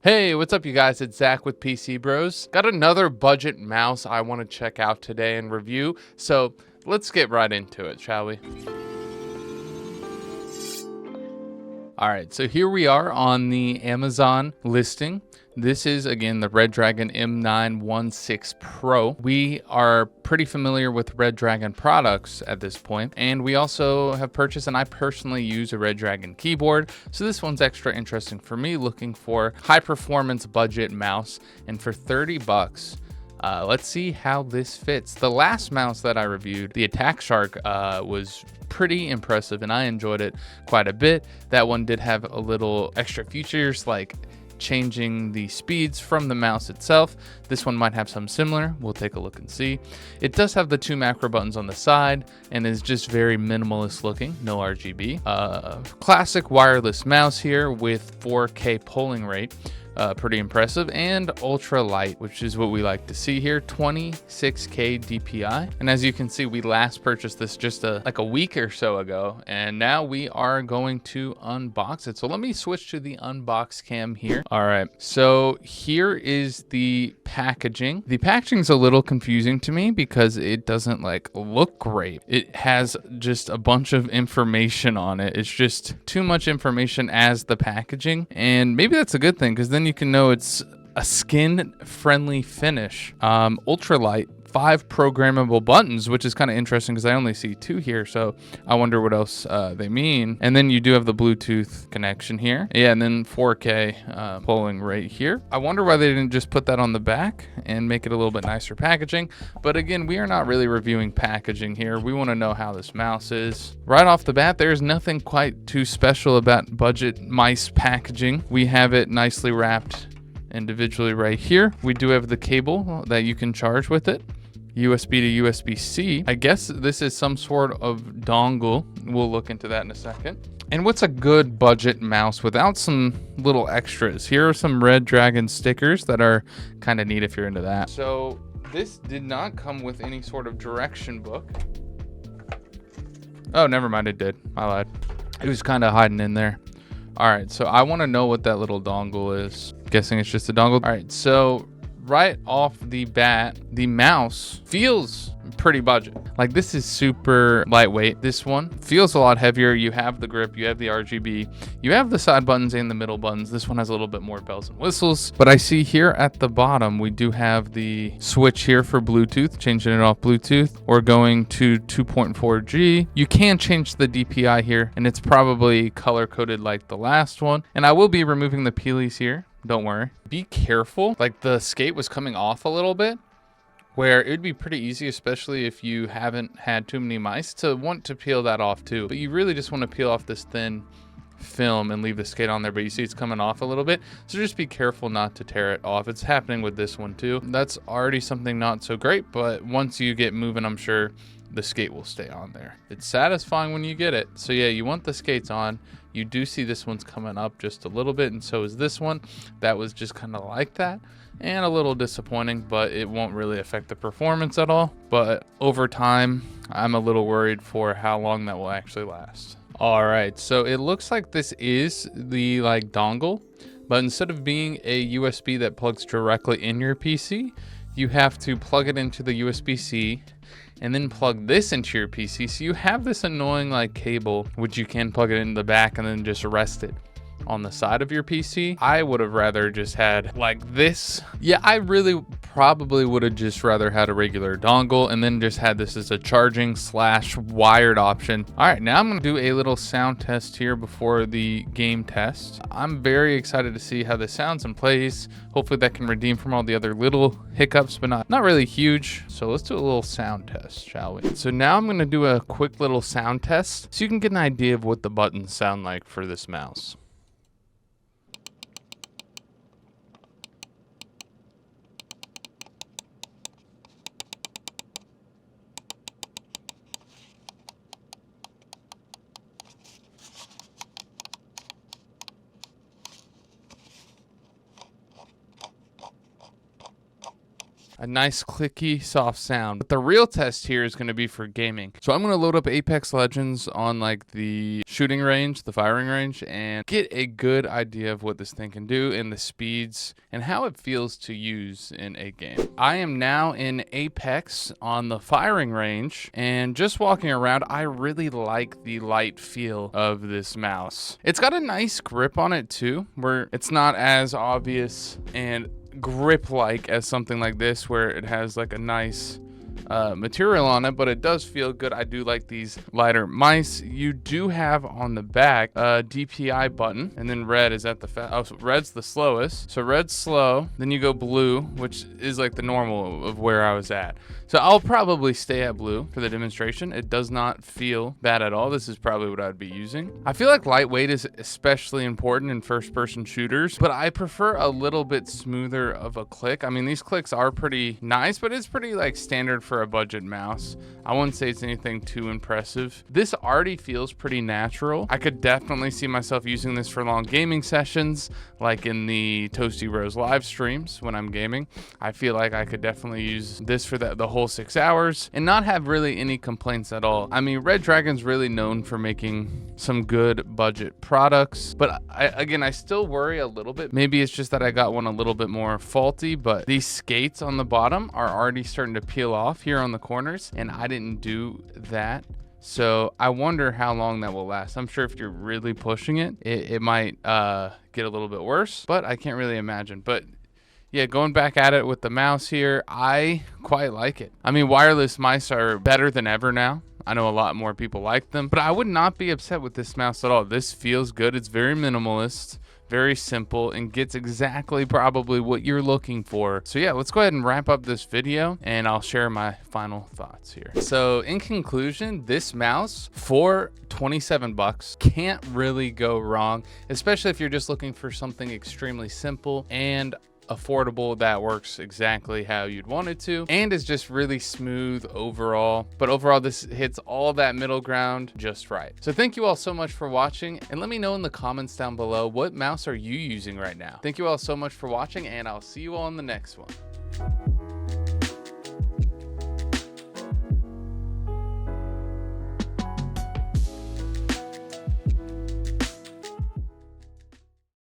Hey, what's up you guys? It's Zach with PCBros. Got another budget mouse I want to check out today and review. So let's get right into it, shall we? All right, so here we are on the Amazon listing. This is, again, the Redragon M916 PRO. We are pretty familiar with Redragon products at this point, and we also have purchased, and I personally use a Redragon keyboard, so this one's extra interesting for me, looking for high-performance budget mouse, and for 30 bucks, let's see how this fits. The last mouse that I reviewed, the Attack Shark, was pretty impressive and I enjoyed it quite a bit. That one did have a little extra features like changing the speeds from the mouse itself. This one might have some similar. We'll take a look and see. It does have the two macro buttons on the side and is just very minimalist looking, no RGB. Classic wireless mouse here with 4K polling rate. Pretty impressive, and ultra light, which is what we like to see here. 26K DPI, and as you can see, we last purchased this just like a week or so ago, and now we are going to unbox it. So let me switch to the unbox cam here. All right, so here is the packaging. The packaging's a little confusing to me because it doesn't like look great. It has just a bunch of information on it. It's just too much information as the packaging, and maybe that's a good thing because then you can know it's a skin friendly finish. Ultralight, 5 programmable buttons, which is kind of interesting because I only see 2 here, so I wonder what else they mean. And then you do have the Bluetooth connection here, yeah, and then 4K polling rate here. I wonder why they didn't just put that on the back and make it a little bit nicer packaging. But again, we are not really reviewing packaging here. We want to know how this mouse is. Right off the bat, there's nothing quite too special about budget mice packaging. We have it nicely wrapped individually right here. We do have the cable that you can charge with it. USB to USB-C. I guess this is some sort of dongle. We'll look into that in a second. And what's a good budget mouse without some little extras? Here are some Redragon stickers that are kind of neat if you're into that. So this did not come with any sort of direction book. Oh, never mind, it did. I lied. It was kind of hiding in there. All right, so I want to know what that little dongle is. Guessing it's just a dongle. All right, so right off the bat, the mouse feels pretty budget. Like, this is super lightweight. This one feels a lot heavier. You have the grip, you have the RGB, you have the side buttons and the middle buttons. This one has a little bit more bells and whistles, but I see here at the bottom, we do have the switch here for Bluetooth, changing it off Bluetooth or going to 2.4G. You can change the DPI here, and it's probably color coded like the last one. And I will be removing the peelies here. Don't worry. Be careful. Like, the skate was coming off a little bit, where it would be pretty easy, especially if you haven't had too many mice, to want to peel that off too. But you really just want to peel off this thin film and leave the skate on there, but you see it's coming off a little bit. So just be careful not to tear it off. It's happening with this one too. That's already something not so great, but once you get moving, I'm sure the skate will stay on there. It's satisfying when you get it. So yeah, you want the skates on. You do see this one's coming up just a little bit, and so is this one. That was just kind of like that, and a little disappointing, but it won't really affect the performance at all. But over time, I'm a little worried for how long that will actually last. All right, so it looks like this is the like dongle, but instead of being a USB that plugs directly in your PC, you have to plug it into the USB-C and then plug this into your PC. So you have this annoying like cable, which you can plug it in the back and then just rest it on the side of your PC. I would have rather just had like this. Yeah, I really probably would have just rather had a regular dongle and then just had this as a charging / wired option. All right, now I'm gonna do a little sound test here before the game test. I'm very excited to see how this sounds and plays. Hopefully that can redeem from all the other little hiccups, but not really huge. So let's do a little sound test, shall we? So now I'm gonna do a quick little sound test so you can get an idea of what the buttons sound like for this mouse. a nice clicky soft sound. But the real test here is going to be for gaming. So I'm going to load up Apex Legends on like the shooting range, the firing range, and get a good idea of what this thing can do and the speeds and how it feels to use in a game. I am now in Apex on the firing range, and just walking around, I really like the light feel of this mouse. It's got a nice grip on it too, where it's not as obvious and grip-like as something like this, where it has like a nice material on it, but it does feel good. I do like these lighter mice. You do have on the back a DPI button, and then red is at the so red's the slowest. So red's slow, then you go blue, which is like the normal of where I was at. So I'll probably stay at blue for the demonstration. It does not feel bad at all. This is probably what I'd be using. I feel like lightweight is especially important in first-person shooters, but I prefer a little bit smoother of a click. I mean, these clicks are pretty nice, but it's pretty like standard for a budget mouse. I wouldn't say it's anything too impressive. This already feels pretty natural. I could definitely see myself using this for long gaming sessions, like in the ToastyBros live streams when I'm gaming. I feel like I could definitely use this for the whole 6 hours and not have really any complaints at all. I mean, Redragon's really known for making some good budget products, but I still worry a little bit. Maybe it's just that I got one a little bit more faulty, but these skates on the bottom are already starting to peel off here on the corners, and I didn't do that. So I wonder how long that will last. I'm sure if you're really pushing it, it might get a little bit worse, but I can't really imagine. But yeah, going back at it with the mouse here, I quite like it. I mean, wireless mice are better than ever now. I know a lot more people like them, but I would not be upset with this mouse at all. This feels good. It's very minimalist, very simple, and gets exactly probably what you're looking for. So yeah, let's go ahead and wrap up this video, and I'll share my final thoughts here. So in conclusion, this mouse for 27 bucks can't really go wrong, especially if you're just looking for something extremely simple and affordable that works exactly how you'd want it to, and is just really smooth overall. But overall, this hits all that middle ground just right. So thank you all so much for watching, and let me know in the comments down below, what mouse are you using right now? Thank you all so much for watching, and I'll see you all in the next one.